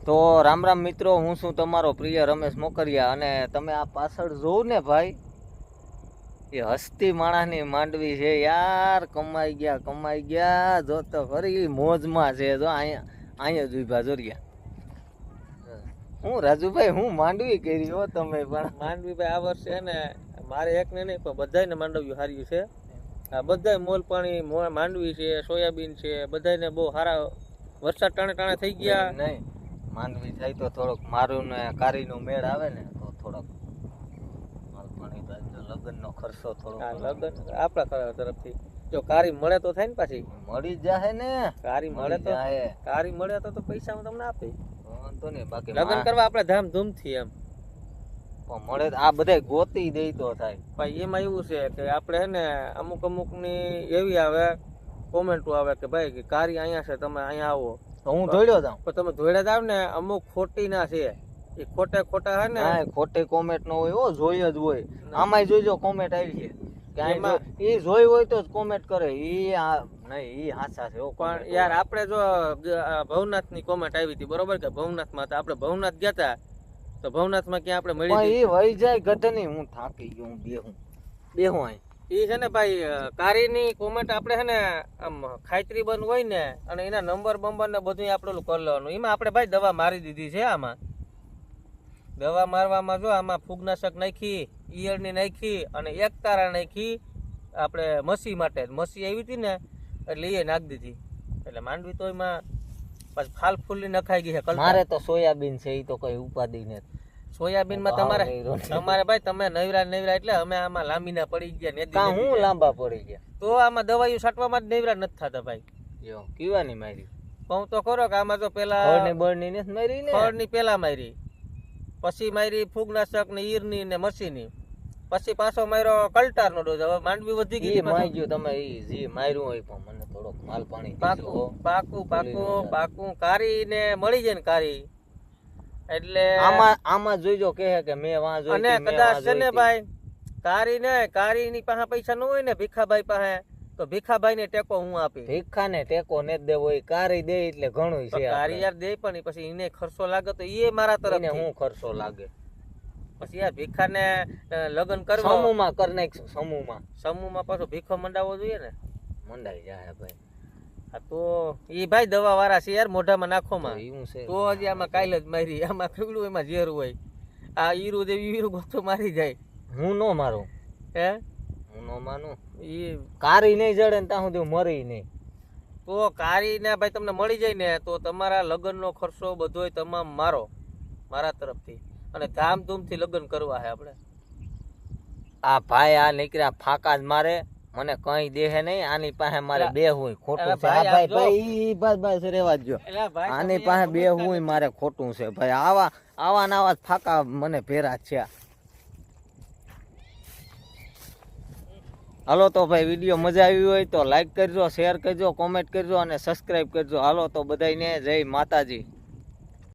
તો રામ રામ મિત્રો, હું છું તમારો પ્રિય રમેશ મોકરિયા અને તમે આ પાછળ જોઉં ને ભાઈ, એ હસ્તી માણસની માંડવી છે યાર. કમાઈ ગયા જો તો ફરી મોજમાં છે. જો અહીંયા જ ઉભા જોરિયા. હું રાજુભાઈ, હું માંડવી કરી હો. તમે પણ માંડવી ભાઈ આ વર્ષે ને મારે એકને નહીં પણ બધાને માંડવ્યું હાર્યું છે. આ બધાય મોલ પાણી માંડવી છે, સોયાબીન છે, બધાને બહુ સારા વરસાદ ટાણે થઈ ગયા. નહીં માંડવી થાય તો થોડોક મારું ને કારીનો મેળ આવે ને તો થોડોક લગ્નનો ખર્ચો થોડો. લગ્ન આપણા તરફથી જો કારી મળે તો થાય ને, પાછી મળી જાય ને. કારી મળે તો પૈસા હું તમને આપે વાંધો નહીં. બાકી લગ્ન કરવા આપણે ધામધૂમથી એમ મળે આ બધા ગોતી દે તો થાય. ભાઈ એમાં એવું છે કે આપણે હે ને અમુક ની એવી આવે કોમેન્ટો આવે કે ભાઈ કારી અહીંયા છે, તમે અહીંયા આવો તો હું ધોડ્યો જાઉં. પણ તમે ધોળ્યા જાવ ને, અમુક ખોટી ના છે એ ખોટા હે ને. ખોટી કોમેન્ટ નો હોય, જોઈ જ હોય. આમાંય જોઈજો કોમેન્ટ આવી છે કે એમાં એ જોઈ હોય તો જ કોમેન્ટ કરે. ઈ નહીં, ઈ હાચા છે. પણ યાર આપણે જો ભવનાથ ની કોમેન્ટ આવી હતી, બરોબર કે ભવનાથ માં આપણે ભવનાથ ગયા તા, તો ભવનાથ માં ક્યાં આપણે મળી એ વહી જાય ગધની. હું થાકી ગયો, હું બેહું અહીં. એ છે ને ભાઈ કારી ની કોમેન્ટ આપણે છે ને આમ ખાતરી બંધ હોય ને, અને એના નંબર ને બધું આપણે કરી લેવાનું. એમાં આપણે ભાઈ દવા મારી દીધી છે. આમાં દવા મારવામાં જો આમાં ફૂગનાશક નાખી, ઈયળની નાખી અને એક તારા નાખી. આપણે મસી માટે મસી આવી હતી ને એટલે એ નાખી દીધી. એટલે માંડવી તો એમાં પછી ફાલ ફૂલની નખાઈ ગઈ છે. મારે તો સોયાબીન છે, એ તો કઈ ઉપાધિ નથી. સોયાબીન માં તમારે ભાઈ તમે નવરા એટલે અમે આમાં લાંબીના પડી ગયા. હું લાંબા પડી ગયા તો આમાં દવાઈઓ છાંટવામાં જ નવરા નથી થતા ભાઈ. કીવાની મારી કહું તો ખરો કે આમાં તો પેલા બળની પેલા મારી, પછી મારી ફૂગનાશક ને ઈરની ને મસીની, પછી પાછો માર્યો કલ્ટાર નો ડોઝ. હવે માંડવી વધી ગઈ. માર્યું તમે જે માર્યું હોય પણ મને થોડોક માલ પાણી પાકું કારી ને મળી જાય ને કારી એટલે આમાં જોઈજો કે મેં વાં જોઈ. અને કદાચ છે ને ભાઈ કારી ની પાસે પૈસા ન હોય ને ભીખાભાઈ પાસે, તો ભીખાભાઈ ને ટેકો હું આપી. ભીખા ને ટેકો ને દેવો, કારી દે એટલે ઘણું છે. કારી યાર દે પણ પછી એને ખર્ચો લાગે તો એ મારા તરફ હું ખર્ચો લાગે. પછી યાર ભીખા ને લગ્ન કરવા સમૂહમાં કરી નાખશું. સમૂહમાં પાછો ભીખો મંડાવવો જોઈએ ને. મંડાઈ જાય ભાઈ. તો એ ભાઈ દવા વાળા છે યાર, મોઢામાં નાખોમાં એવું છે તો હજી આમાં કાલે જ મારી. આમાં કેવડું એમાં ઝેર હોય. આ ઈરું દેવી ઈરું ગોતો મારી જાય. હું નો મારું, હે હું નો માનું. એ કારી નહીં જડે ને ત્યાં સુધી મરી નહીં. તો કારી ને ભાઈ તમને મળી જાય ને તો તમારા લગ્ન નો ખર્ચો બધો તમામ મારા તરફથી, અને ધામધૂમથી લગ્ન કરવા છે આપણે. આ ભાઈ આ નીકળ્યા ફાકા જ મારે, મને કઈ દેહે નહીં. આની પાસે મારે બે હોય ખોટું છે. ભાઈ બસ રેવા દો. આની પાસે બે હોય મારે ખોટું છે ભાઈ. આવા ને આવા ફાકા મને ભેરા છે. હાલો તો ભાઈ, વિડીયો મજા આવી હોય તો લાઈક કરજો, શેર કરજો, કોમેન્ટ કરજો અને સબસ્ક્રાઈબ કરજો. હાલો તો બધાને જય માતાજી.